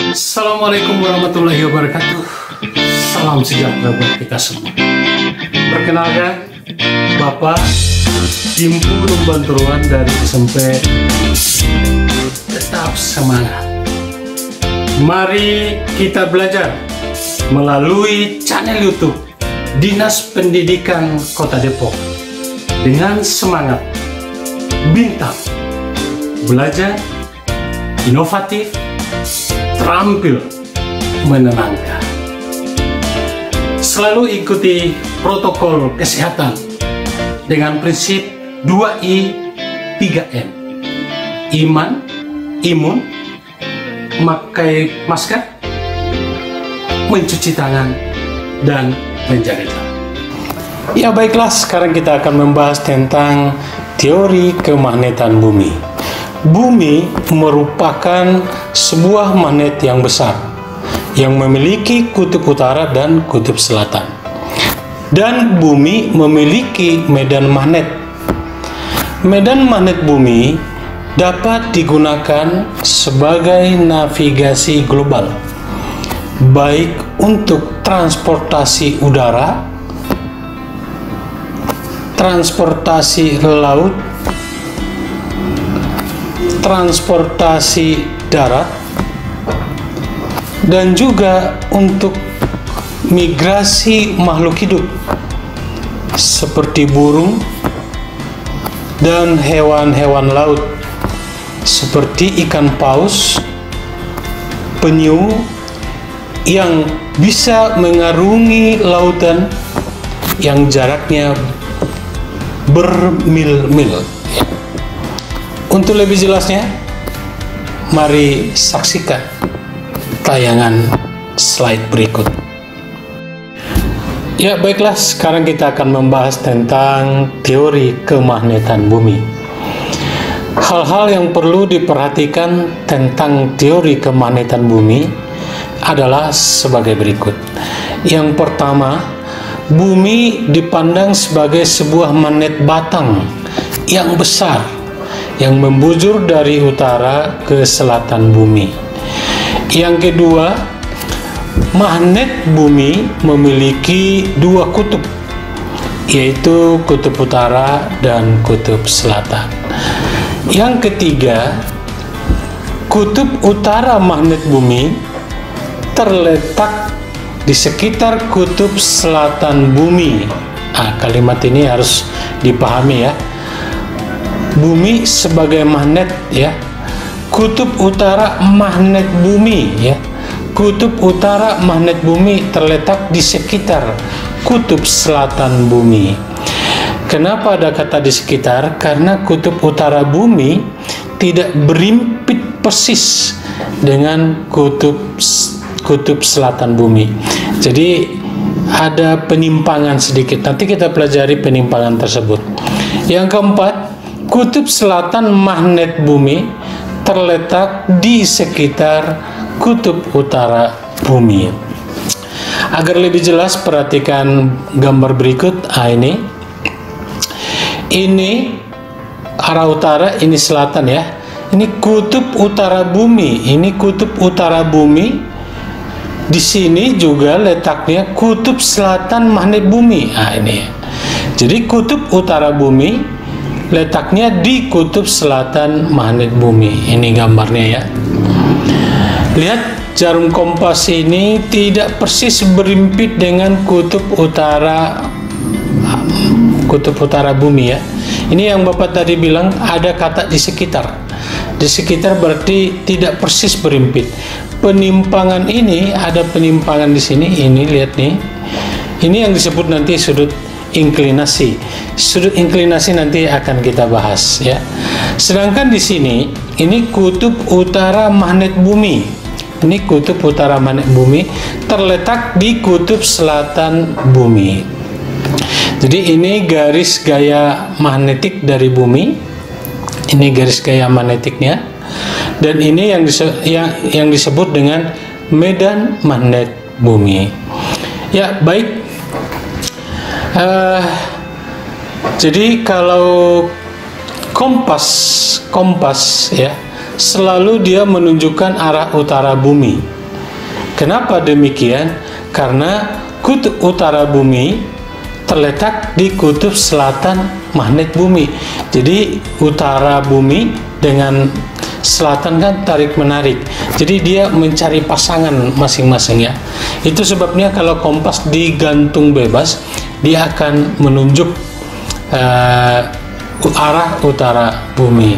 Assalamualaikum warahmatullahi wabarakatuh. Salam sejahtera buat kita semua. Perkenalkan, Bapak Dimpu Lumbanturuan dari SMP. Tetap semangat. Mari kita belajar melalui channel YouTube Dinas Pendidikan Kota Depok dengan semangat bintang, belajar, inovatif, terampil, menenangkan. Selalu ikuti protokol kesehatan dengan prinsip 2I 3M. Iman, imun, memakai masker, mencuci tangan, dan menjaga jarak. Ya baiklah, sekarang kita akan membahas tentang teori kemagnetan bumi. Bumi merupakan sebuah magnet yang besar yang memiliki kutub utara dan kutub selatan. Dan bumi memiliki medan magnet. Medan magnet bumi dapat digunakan sebagai navigasi global, baik untuk transportasi udara, transportasi laut, transportasi darat, dan juga untuk migrasi makhluk hidup seperti burung dan hewan-hewan laut seperti ikan paus, penyu yang bisa mengarungi lautan yang jaraknya bermil-mil. Untuk lebih jelasnya, mari saksikan tayangan slide berikut. Ya baiklah, sekarang kita akan membahas tentang teori kemagnetan bumi. Hal-hal yang perlu diperhatikan tentang teori kemagnetan bumi adalah sebagai berikut. Yang pertama, bumi dipandang sebagai sebuah magnet batang yang besar yang membujur dari utara ke selatan bumi. Yang kedua, magnet bumi memiliki dua kutub, yaitu kutub utara dan kutub selatan. Yang ketiga, kutub utara magnet bumi terletak di sekitar kutub selatan bumi. Kalimat ini harus dipahami ya. Bumi sebagai magnet ya. Kutub utara magnet bumi ya. Kutub utara magnet bumi terletak di sekitar kutub selatan bumi. Kenapa ada kata di sekitar? Karena kutub utara bumi tidak berimpit persis dengan kutub selatan bumi. Jadi ada penyimpangan sedikit. Nanti kita pelajari penyimpangan tersebut. Yang keempat, kutub selatan magnet bumi terletak di sekitar kutub utara bumi. Agar lebih jelas, perhatikan gambar berikut. Ini arah utara, ini selatan ya. Ini kutub utara bumi, ini kutub utara bumi. Di sini juga letaknya kutub selatan magnet bumi. Ini. Jadi kutub utara bumi letaknya di kutub selatan magnet bumi. Ini gambarnya ya. Lihat, jarum kompas ini tidak persis berimpit dengan kutub utara bumi ya. Ini yang Bapak tadi bilang ada kata di sekitar. Di sekitar berarti tidak persis berimpit. Penyimpangan ini, ada penyimpangan di sini. Ini lihat nih. Ini yang disebut nanti sudut inklinasi. Sudut inklinasi nanti akan kita bahas ya. Sedangkan di sini ini kutub utara magnet bumi. Ini kutub utara magnet bumi terletak di kutub selatan bumi. Jadi ini garis gaya magnetik dari bumi. Ini garis gaya magnetiknya. Dan ini yang disebut dengan medan magnet bumi. Ya, baik. Jadi kalau kompas ya selalu dia menunjukkan arah utara bumi. Kenapa demikian? Karena kutub utara bumi terletak di kutub selatan magnet bumi. Jadi utara bumi dengan selatan kan tarik menarik. Jadi dia mencari pasangan masing-masing ya. Itu sebabnya kalau kompas digantung bebas, dia akan menunjuk arah utara bumi.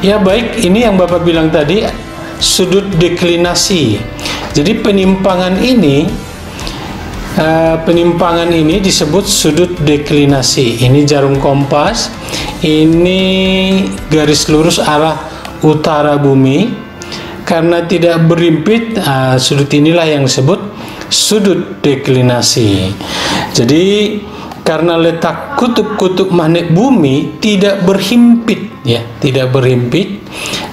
Ya baik, ini yang Bapak bilang tadi sudut deklinasi. Jadi penimpangan ini disebut sudut deklinasi. Ini jarum kompas, ini garis lurus arah utara bumi. Karena tidak berimpit, sudut inilah yang disebut sudut deklinasi. Jadi karena letak kutub-kutub magnet bumi tidak berhimpit ya, tidak berhimpit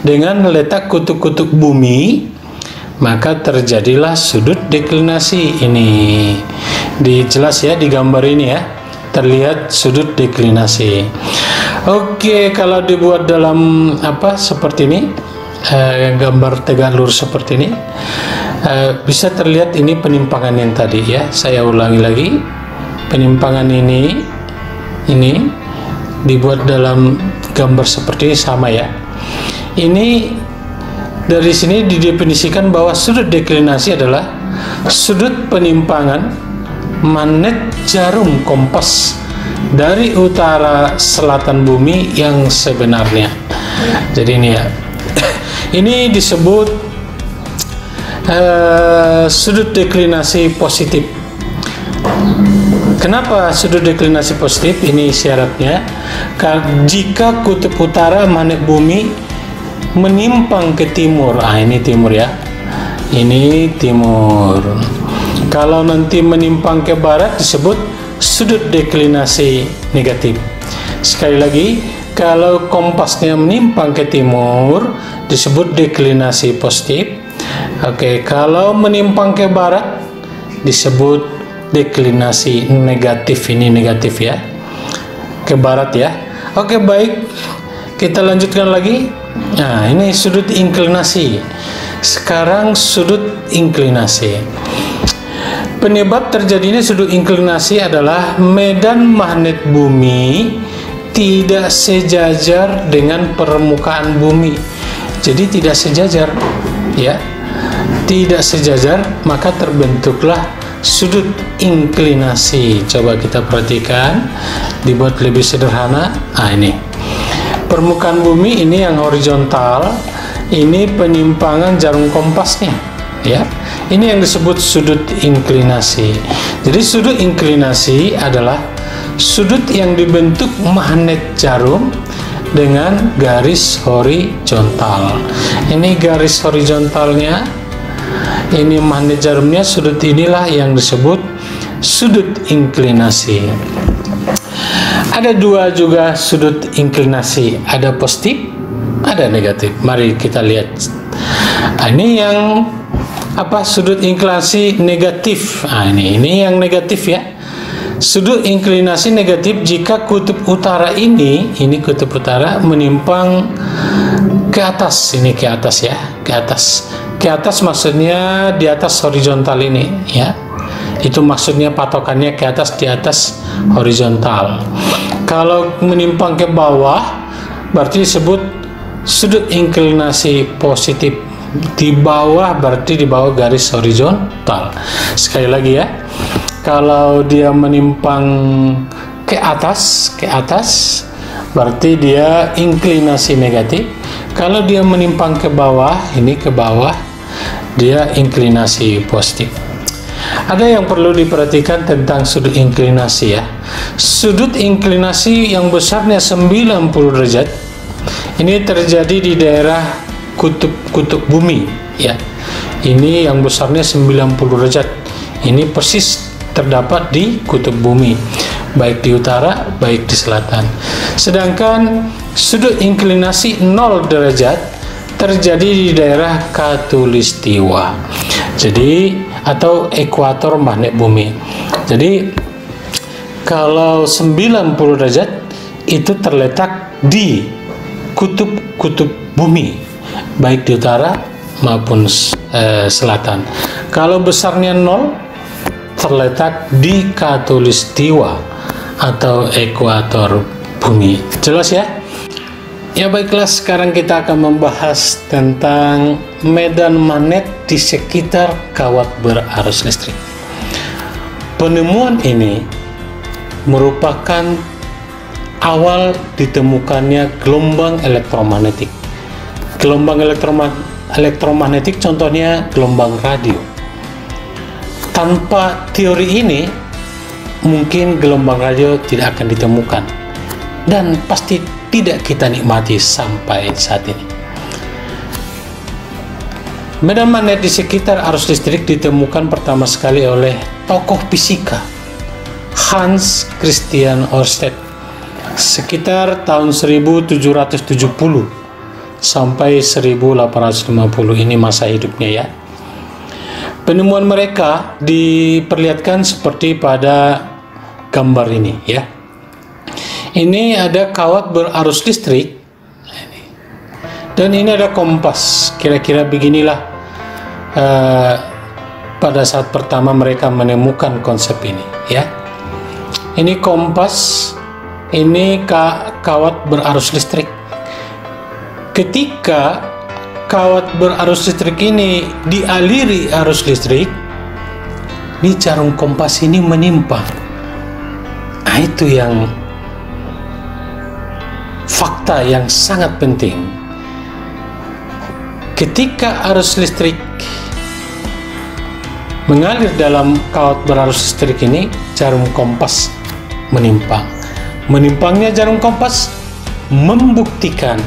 dengan letak kutub-kutub bumi, maka terjadilah sudut deklinasi. Ini dijelas ya di gambar ini ya, terlihat sudut deklinasi. Oke, kalau dibuat dalam seperti ini, gambar tegak lurus seperti ini, bisa terlihat ini penimpangan yang tadi ya. Saya ulangi lagi, penimpangan ini dibuat dalam gambar seperti ini sama ya. Ini dari sini didefinisikan bahwa sudut deklinasi adalah sudut penimpangan magnet jarum kompas dari utara selatan bumi yang sebenarnya. Jadi ini ya, ini disebut sudut deklinasi positif. Kenapa sudut deklinasi positif? Ini syaratnya, jika kutub utara magnet bumi menimpang ke timur. Ini timur ya, ini timur. Kalau nanti menimpang ke barat disebut sudut deklinasi negatif. Sekali lagi, kalau kompasnya menimpang ke timur disebut deklinasi positif. Oke, kalau menimpang ke barat disebut deklinasi negatif. Ini negatif ya, ke barat ya. Oke, baik, kita lanjutkan lagi. Nah, ini sudut inklinasi. Sekarang sudut inklinasi. Penyebab terjadinya sudut inklinasi adalah medan magnet bumi tidak sejajar dengan permukaan bumi. Jadi tidak sejajar ya, tidak sejajar, maka terbentuklah sudut inklinasi. Coba kita perhatikan, dibuat lebih sederhana. Ini permukaan bumi, ini yang horizontal, ini penimpangan jarum kompasnya ya. Ini yang disebut sudut inklinasi. Jadi sudut inklinasi adalah sudut yang dibentuk magnet jarum dengan garis horizontal. Ini garis horizontalnya, ini magnet jarumnya, sudut inilah yang disebut sudut inklinasi. Ada dua juga sudut inklinasi, ada positif, ada negatif. Mari kita lihat. Ini yang sudut inklinasi negatif. Ini yang negatif ya. Sudut inklinasi negatif jika kutub utara ini kutub utara menimpang ke atas. Ini ke atas ya, ke atas. Ke atas maksudnya di atas horizontal ini ya. Itu maksudnya patokannya ke atas, di atas horizontal. Kalau menimpang ke bawah berarti disebut sudut inklinasi positif. Di bawah berarti di bawah garis horizontal. Sekali lagi ya, kalau dia menimpang ke atas berarti dia inklinasi negatif. Kalau dia menimpang ke bawah, ini ke bawah, dia inklinasi positif. Ada yang perlu diperhatikan tentang sudut inklinasi ya. Sudut inklinasi yang besarnya 90 derajat ini terjadi di daerah kutub bumi ya. Ini yang besarnya 90 derajat. Ini persis terdapat di kutub bumi, baik di utara, baik di selatan. Sedangkan sudut inklinasi 0 derajat terjadi di daerah khatulistiwa. Jadi atau ekuator magnet bumi. Jadi kalau 90 derajat itu terletak di kutub-kutub bumi, baik di utara maupun selatan. Kalau besarnya 0, terletak di khatulistiwa atau ekuator bumi. Jelas ya? Ya baiklah, sekarang kita akan membahas tentang medan magnet di sekitar kawat berarus listrik. Penemuan ini merupakan awal ditemukannya gelombang elektromagnetik. Gelombang elektromagnetik contohnya gelombang radio. Tanpa teori ini, mungkin gelombang radio tidak akan ditemukan dan pasti tidak kita nikmati sampai saat ini. Medan magnet di sekitar arus listrik ditemukan pertama sekali oleh tokoh fisika Hans Christian Ørsted sekitar tahun 1770 sampai 1850, ini masa hidupnya ya. Penemuan mereka diperlihatkan seperti pada gambar ini ya. Ini ada kawat berarus listrik dan ini ada kompas. Kira-kira beginilah pada saat pertama mereka menemukan konsep ini ya. Ini kompas, ini kawat berarus listrik. Ketika kawat berarus listrik ini dialiri arus listrik, di jarum kompas ini menyimpang. Nah, itu yang fakta yang sangat penting. Ketika arus listrik mengalir dalam kawat berarus listrik ini, jarum kompas menyimpang. Menimpangnya jarum kompas membuktikan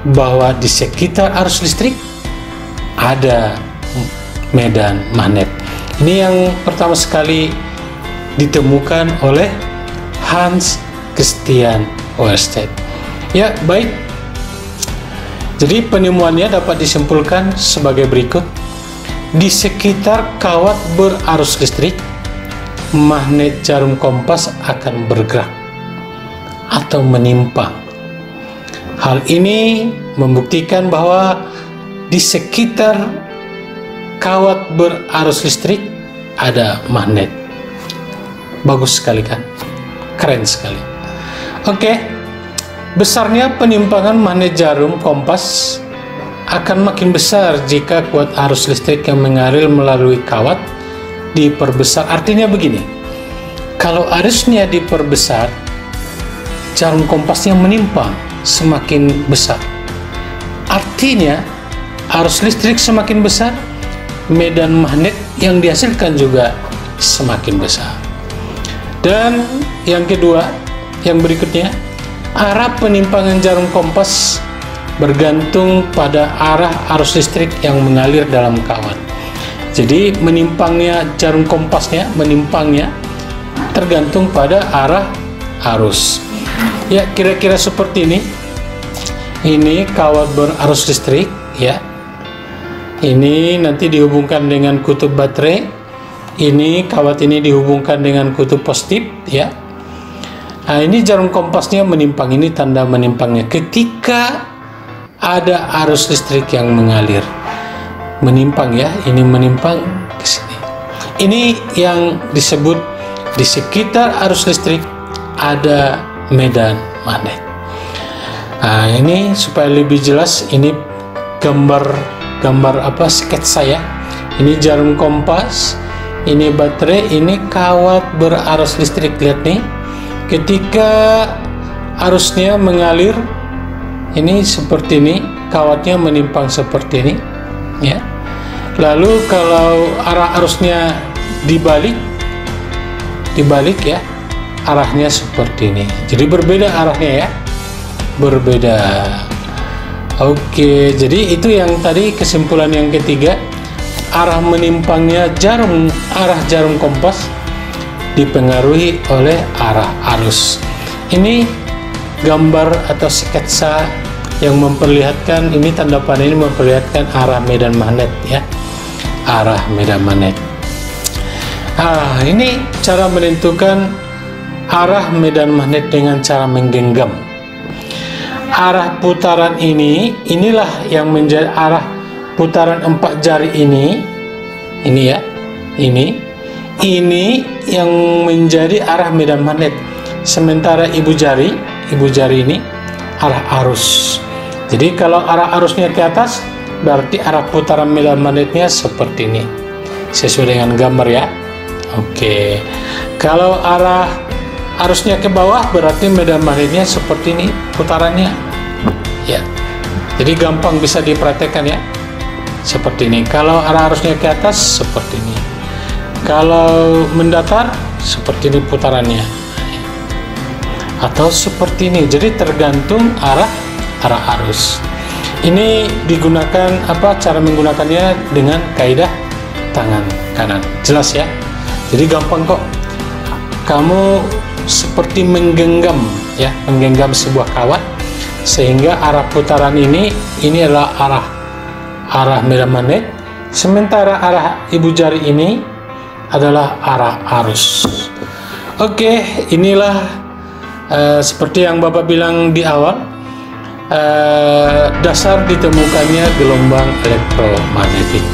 bahwa di sekitar arus listrik ada medan magnet. Ini yang pertama sekali ditemukan oleh Hans Christian Ørsted. Ya, baik. Jadi penemuannya dapat disimpulkan sebagai berikut. Di sekitar kawat berarus listrik, magnet jarum kompas akan bergerak atau menyimpang. Hal ini membuktikan bahwa di sekitar kawat berarus listrik ada magnet. Bagus sekali kan? Keren sekali. Oke. Besarnya penyimpangan magnet jarum kompas akan makin besar jika kuat arus listrik yang mengalir melalui kawat diperbesar. Artinya begini, kalau arusnya diperbesar, jarum kompasnya menyimpang semakin besar. Artinya arus listrik semakin besar, medan magnet yang dihasilkan juga semakin besar. Dan yang kedua, yang berikutnya, arah penyimpangan jarum kompas bergantung pada arah arus listrik yang mengalir dalam kawat. Jadi menimpangnya jarum kompasnya, menimpangnya tergantung pada arah arus. Ya, kira-kira seperti ini. Ini kawat berarus listrik ya. Ini nanti dihubungkan dengan kutub baterai. Ini kawat ini dihubungkan dengan kutub positif ya. Nah, ini jarum kompasnya menimpang, ini tanda menimpangnya. Ketika ada arus listrik yang mengalir, menimpang ya, ini menimpang ke sini. Ini yang disebut di sekitar arus listrik ada medan magnet. Nah, ini supaya lebih jelas, ini gambar apa, sketsa ya. Ini jarum kompas, ini baterai, ini kawat berarus listrik. Lihat nih. Ketika arusnya mengalir, ini seperti ini, kawatnya menimpang seperti ini, ya. Lalu kalau arah arusnya dibalik ya, arahnya seperti ini. Jadi berbeda arahnya ya, berbeda. Oke, jadi itu yang tadi kesimpulan yang ketiga, arah menimpangnya arah jarum kompas dipengaruhi oleh arah arus. Ini gambar atau sketsa yang memperlihatkan, ini tanda panah ini memperlihatkan arah medan magnet ya, arah medan magnet. Ini cara menentukan arah medan magnet dengan cara menggenggam. Arah putaran inilah yang menjadi arah putaran 4 jari ini ya, ini yang menjadi arah medan magnet, sementara ibu jari ini arah arus. Jadi kalau arah arusnya ke atas, berarti arah putaran medan magnetnya seperti ini, sesuai dengan gambar ya. Oke, kalau arah arusnya ke bawah, berarti medan magnetnya seperti ini putarannya ya. Jadi gampang bisa diperhatikan ya, seperti ini. Kalau arah arusnya ke atas, seperti ini. Kalau mendatar, seperti ini putarannya, atau seperti ini. Jadi tergantung arah arus. Ini digunakan cara menggunakannya dengan kaidah tangan kanan. Jelas ya? Jadi gampang kok. Kamu seperti menggenggam ya, menggenggam sebuah kawat, sehingga arah putaran ini adalah arah medan magnet, sementara arah ibu jari ini adalah arah arus. Oke, inilah seperti yang Bapak bilang di awal, dasar ditemukannya gelombang elektromagnetik.